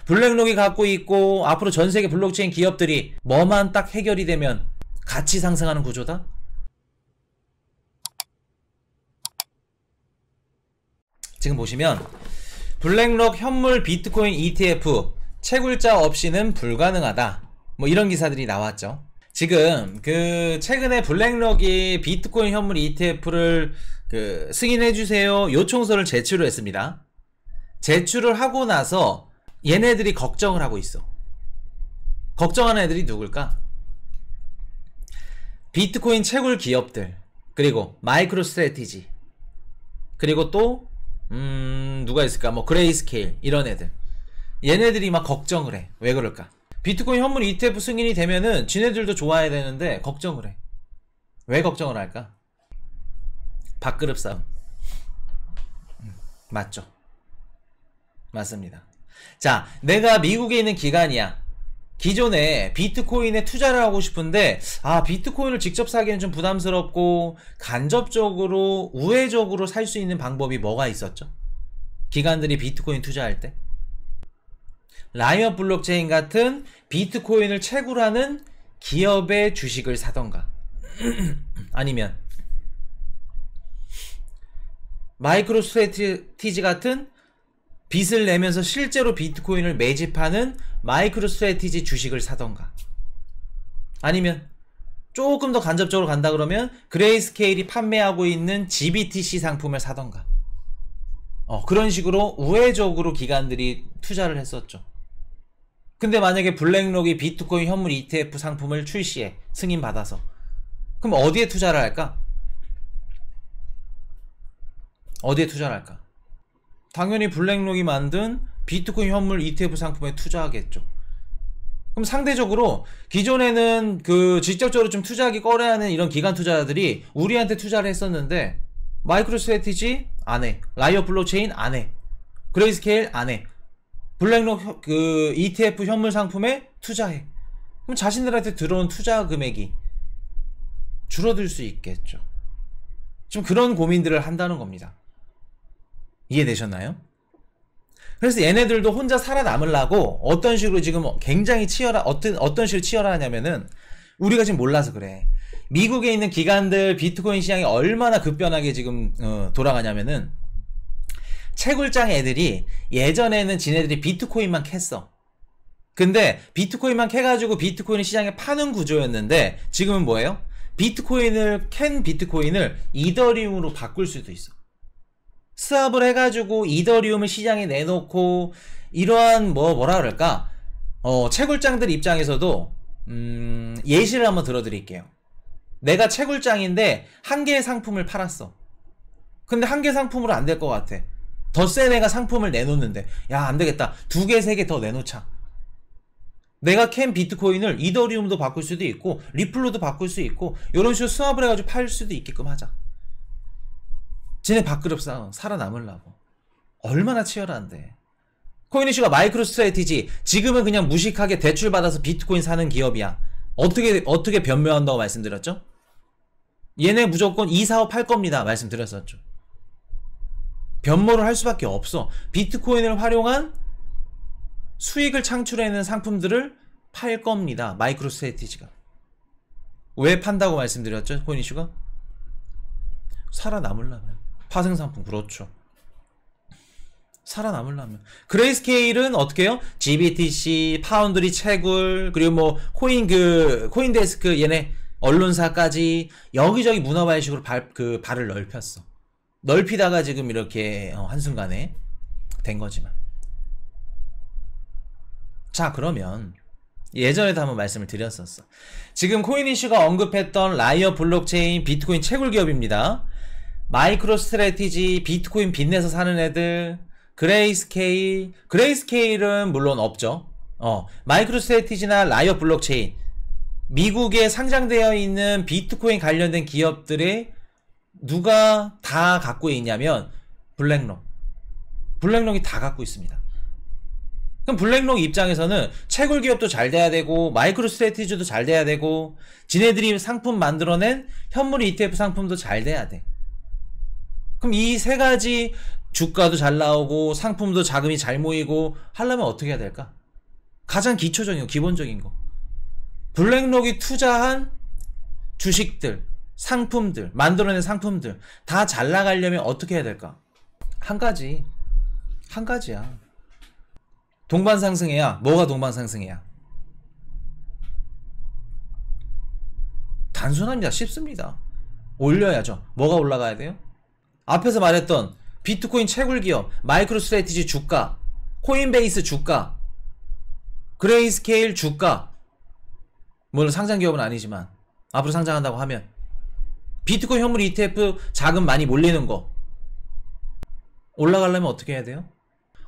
블랙록이 갖고 있고 앞으로 전세계 블록체인 기업들이 뭐만 딱 해결이 되면 같이 상승하는 구조다? 지금 보시면 블랙록 현물 비트코인 ETF 채굴자 없이는 불가능하다, 뭐 이런 기사들이 나왔죠. 지금 그 최근에 블랙록이 비트코인 현물 ETF를 그 승인해주세요 요청서를 제출을 했습니다. 제출을 하고 나서 얘네들이 걱정을 하고 있어. 걱정하는 애들이 누굴까? 비트코인 채굴 기업들, 그리고 마이크로 스트래티지, 그리고 또 누가 있을까? 뭐 그레이스케일, 이런 애들. 얘네들이 막 걱정을 해. 왜 그럴까? 비트코인 현물 ETF 승인이 되면은 지네들도 좋아야 되는데 걱정을 해. 왜 걱정을 할까? 밥그릇 싸움. 맞죠? 맞습니다. 자, 내가 미국에 있는 기관이야. 기존에 비트코인에 투자를 하고 싶은데 비트코인을 직접 사기는 좀 부담스럽고 간접적으로 우회적으로 살 수 있는 방법이 뭐가 있었죠? 기관들이 비트코인 투자할 때 라이엇 블록체인 같은 비트코인을 채굴하는 기업의 주식을 사던가 아니면 마이크로 스트래티지 같은 빚을 내면서 실제로 비트코인을 매집하는 마이크로 스트래티지 주식을 사던가, 아니면 조금 더 간접적으로 간다 그러면 그레이스케일이 판매하고 있는 GBTC 상품을 사던가, 그런 식으로 우회적으로 기관들이 투자를 했었죠. 근데 만약에 블랙록이 비트코인 현물 ETF 상품을 출시해 승인받아서, 그럼 어디에 투자를 할까? 어디에 투자를 할까? 당연히 블랙록이 만든 비트코인 현물 ETF 상품에 투자하겠죠. 그럼 상대적으로 기존에는 그 직접적으로 좀 투자하기 꺼려하는 이런 기관 투자자들이 우리한테 투자를 했었는데 마이크로 스트래티지 안 해, 라이엇 블록체인 안 해, 그레이스케일 안 해, 블랙록 그 ETF 현물 상품에 투자해. 그럼 자신들한테 들어온 투자 금액이 줄어들 수 있겠죠. 좀 그런 고민들을 한다는 겁니다. 이해되셨나요? 그래서 얘네들도 혼자 살아남으려고 어떤 식으로 지금 굉장히 어떤 식으로 치열하냐면은 우리가 지금 몰라서 그래. 미국에 있는 기관들 비트코인 시장이 얼마나 급변하게 지금 돌아가냐면은 채굴장 애들이 예전에는 지네들이 비트코인만 캤어. 근데 비트코인만 캐가지고 비트코인 시장에 파는 구조였는데 지금은 뭐예요? 캔 비트코인을 이더리움으로 바꿀 수도 있어. 스왑을 해가지고 이더리움을 시장에 내놓고 이러한 뭐라 그럴까? 채굴장들 입장에서도 예시를 한번 들어드릴게요. 내가 채굴장인데 한 개의 상품을 팔았어. 근데 한 개 상품으로 안 될 것 같아. 더 센 애가 상품을 내놓는데 야 안되겠다, 두 개 세 개 더 내놓자. 내가 캔 비트코인을 이더리움도 바꿀 수도 있고 리플로도 바꿀 수 있고 이런 식으로 스왑을 해가지고 팔 수도 있게끔 하자. 쟤네 밥그릇 싸움 살아남으려고 얼마나 치열한데. 코인이슈가 마이크로 스트래티지 지금은 그냥 무식하게 대출받아서 비트코인 사는 기업이야. 어떻게 변명한다고 말씀드렸죠? 얘네 무조건 이사업 할 겁니다 말씀드렸었죠. 변모를 할 수밖에 없어. 비트코인을 활용한 수익을 창출해내는 상품들을 팔 겁니다 마이크로 스트래티지가. 왜 판다고 말씀드렸죠? 코인이슈가 살아남으려면. 파생상품, 그렇죠. 살아남으려면. 그레이스케일은 어떻게 해요? GBTC, 파운드리 채굴, 그리고 뭐 코인데스크 얘네 언론사까지 여기저기 문어발식으로 발을 넓혔어. 넓히다가 지금 이렇게 한순간에 된 거지만. 자, 그러면 예전에도 한번 말씀을 드렸었어. 지금 코인이슈가 언급했던 라이엇 블록체인 비트코인 채굴 기업입니다. 마이크로 스트래티지, 비트코인 빚내서 사는 애들, 그레이스케일은 물론 없죠. 마이크로 스트래티지나 라이엇 블록체인, 미국에 상장되어 있는 비트코인 관련된 기업들의 누가 다 갖고 있냐면 블랙록이 다 갖고 있습니다. 그럼 블랙록 입장에서는 채굴 기업도 잘 돼야 되고 마이크로 스트래티지도 잘 돼야 되고 지네들이 상품 만들어낸 현물 ETF 상품도 잘 돼야 돼. 그럼 이 세 가지 주가도 잘 나오고 상품도 자금이 잘 모이고 하려면 어떻게 해야 될까? 가장 기초적인 거, 기본적인 거. 블랙록이 투자한 주식들, 상품들, 만들어낸 상품들 다 잘 나가려면 어떻게 해야 될까? 한 가지야. 동반상승해야. 뭐가 동반상승해야? 단순합니다. 쉽습니다. 올려야죠. 뭐가 올라가야 돼요? 앞에서 말했던 비트코인 채굴 기업, 마이크로스트래티지 주가, 코인베이스 주가, 그레이스케일 주가, 물론 상장 기업은 아니지만 앞으로 상장한다고 하면 비트코인 현물 ETF 자금 많이 몰리는 거 올라가려면 어떻게 해야 돼요?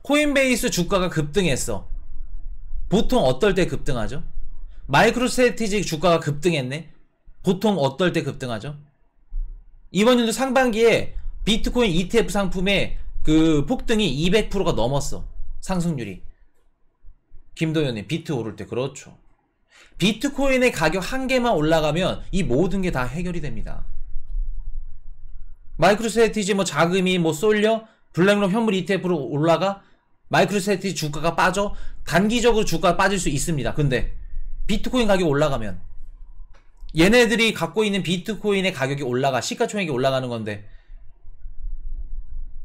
코인베이스 주가가 급등했어. 보통 어떨 때 급등하죠? 마이크로스트래티지 주가가 급등했네. 보통 어떨 때 급등하죠? 이번 연도 상반기에 비트코인 ETF 상품의 그 폭등이 200%가 넘었어. 상승률이. 김도현님, 비트 오를 때. 그렇죠. 비트코인의 가격 한 개만 올라가면 이 모든 게 다 해결이 됩니다. 마이크로스트래티지 뭐 자금이 뭐 쏠려 블랙록 현물 ETF로 올라가 마이크로스트래티지 주가가 빠져 단기적으로 주가가 빠질 수 있습니다. 근데 비트코인 가격이 올라가면 얘네들이 갖고 있는 비트코인의 가격이 올라가 시가총액이 올라가는 건데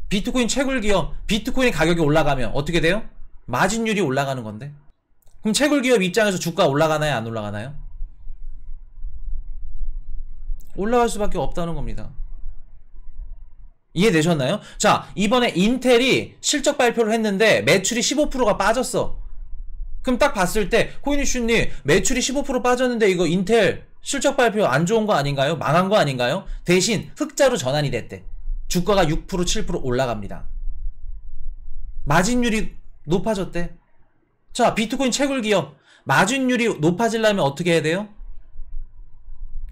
비트코인 채굴 기업 비트코인 가격이 올라가면 어떻게 돼요? 마진율이 올라가는 건데 그럼 채굴 기업 입장에서 주가 올라가나요? 안 올라가나요? 올라갈 수밖에 없다는 겁니다. 이해되셨나요? 자, 이번에 인텔이 실적 발표를 했는데 매출이 15%가 빠졌어. 그럼 딱 봤을 때 코인이슈님 매출이 15% 빠졌는데 이거 인텔 실적 발표 안 좋은 거 아닌가요? 망한 거 아닌가요? 대신 흑자로 전환이 됐대. 주가가 6% 7% 올라갑니다. 마진율이 높아졌대. 자, 비트코인 채굴 기업 마진율이 높아지려면 어떻게 해야 돼요?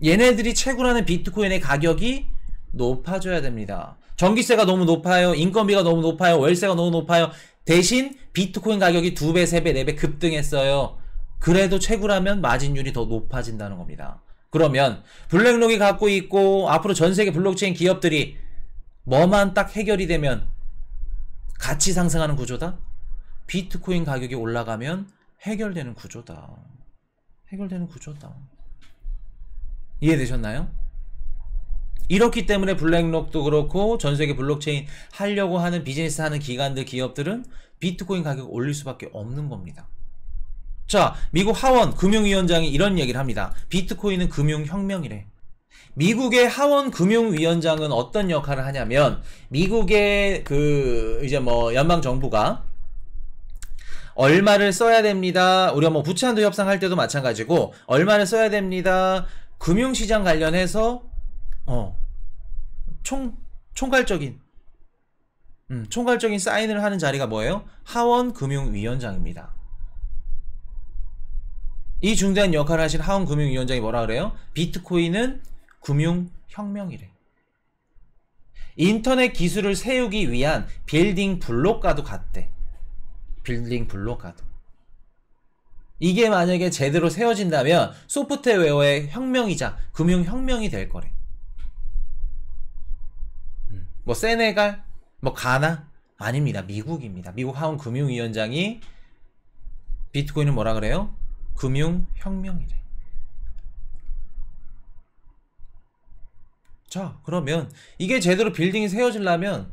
얘네들이 채굴하는 비트코인의 가격이 높아져야 됩니다. 전기세가 너무 높아요. 인건비가 너무 높아요. 월세가 너무 높아요. 대신 비트코인 가격이 2배, 3배, 4배 급등했어요. 그래도 채굴하면 마진율이 더 높아진다는 겁니다. 그러면 블랙록이 갖고 있고 앞으로 전세계 블록체인 기업들이 뭐만 딱 해결이 되면 같이 상승하는 구조다? 비트코인 가격이 올라가면 해결되는 구조다. 해결되는 구조다. 이해되셨나요? 이렇기 때문에 블랙록도 그렇고 전세계 블록체인 하려고 하는 비즈니스 하는 기관들 기업들은 비트코인 가격을 올릴 수밖에 없는 겁니다. 자, 미국 하원 금융위원장이 이런 얘기를 합니다. 비트코인은 금융혁명이래. 미국의 하원 금융위원장은 어떤 역할을 하냐면 미국의 이제 뭐 연방정부가 얼마를 써야 됩니다. 우리가 뭐 부채한도 협상할 때도 마찬가지고 얼마를 써야 됩니다. 금융시장 관련해서 총괄적인 사인을 하는 자리가 뭐예요? 하원 금융위원장입니다. 이 중대한 역할을 하신 하원 금융위원장이 뭐라 그래요? 비트코인은 금융혁명이래. 인터넷 기술을 세우기 위한 빌딩 블록과도 같대. 빌딩 블록과도. 이게 만약에 제대로 세워진다면 소프트웨어의 혁명이자 금융혁명이 될 거래. 뭐 세네갈? 뭐 가나? 아닙니다. 미국입니다. 미국 하원 금융위원장이 비트코인은 뭐라 그래요? 금융혁명이래. 자, 그러면 이게 제대로 빌딩이 세워지려면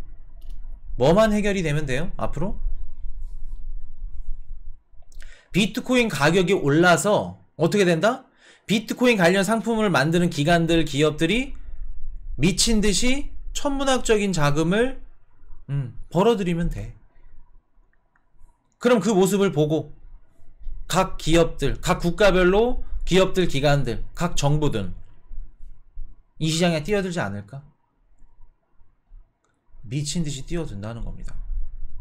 뭐만 해결이 되면 돼요? 앞으로? 비트코인 가격이 올라서 어떻게 된다? 비트코인 관련 상품을 만드는 기관들, 기업들이 미친듯이 천문학적인 자금을 벌어들이면 돼. 그럼 그 모습을 보고 각 기업들, 각 국가별로 기업들, 기관들, 각 정부들 이 시장에 뛰어들지 않을까? 미친듯이 뛰어든다는 겁니다.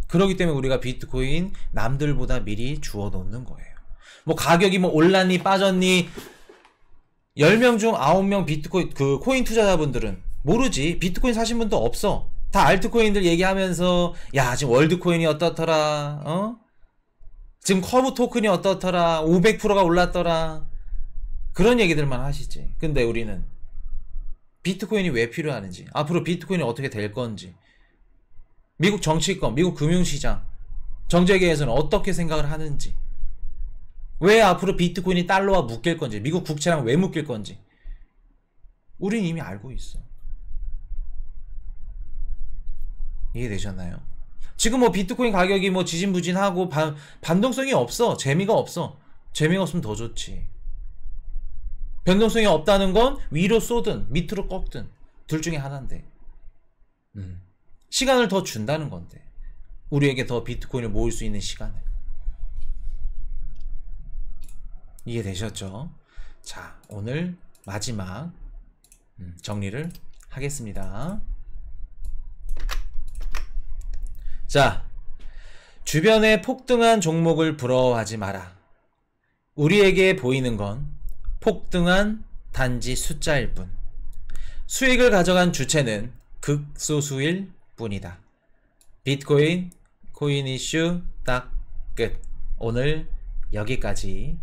그렇기 때문에 우리가 비트코인 남들보다 미리 주워 놓는 거예요. 뭐 가격이 뭐 올랐니 빠졌니 10명 중 9명 비트코인 코인 투자자분들은 모르지. 비트코인 사신 분도 없어. 다 알트코인들 얘기하면서 야 지금 월드코인이 어떻더라 지금 커브 토큰이 어떻더라 500%가 올랐더라 그런 얘기들만 하시지. 근데 우리는 비트코인이 왜 필요하는지 앞으로 비트코인이 어떻게 될 건지 미국 정치권, 미국 금융시장, 정재계에서는 어떻게 생각을 하는지, 왜 앞으로 비트코인이 달러와 묶일 건지, 미국 국채랑 왜 묶일 건지 우린 이미 알고 있어. 이해되셨나요? 지금 뭐 비트코인 가격이 뭐 지진부진하고 반동성이 없어. 재미가 없어. 재미가 없으면 더 좋지. 변동성이 없다는 건 위로 쏘든 밑으로 꺾든 둘 중에 하나인데, 시간을 더 준다는 건데, 우리에게 더 비트코인을 모을 수 있는 시간을. 이해되셨죠? 자, 오늘 마지막 정리를 하겠습니다. 자, 주변의 폭등한 종목을 부러워하지 마라. 우리에게 보이는 건 폭등한 단지 숫자일 뿐. 수익을 가져간 주체는 극소수일 뿐이다. 비트코인, 코인 이슈 딱 끝. 오늘 여기까지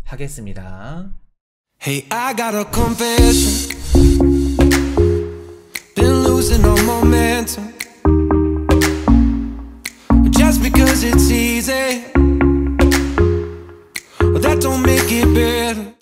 하겠습니다. Hey, I got a confession. Been losing all momentum. Just because it's easy, that don't make it better.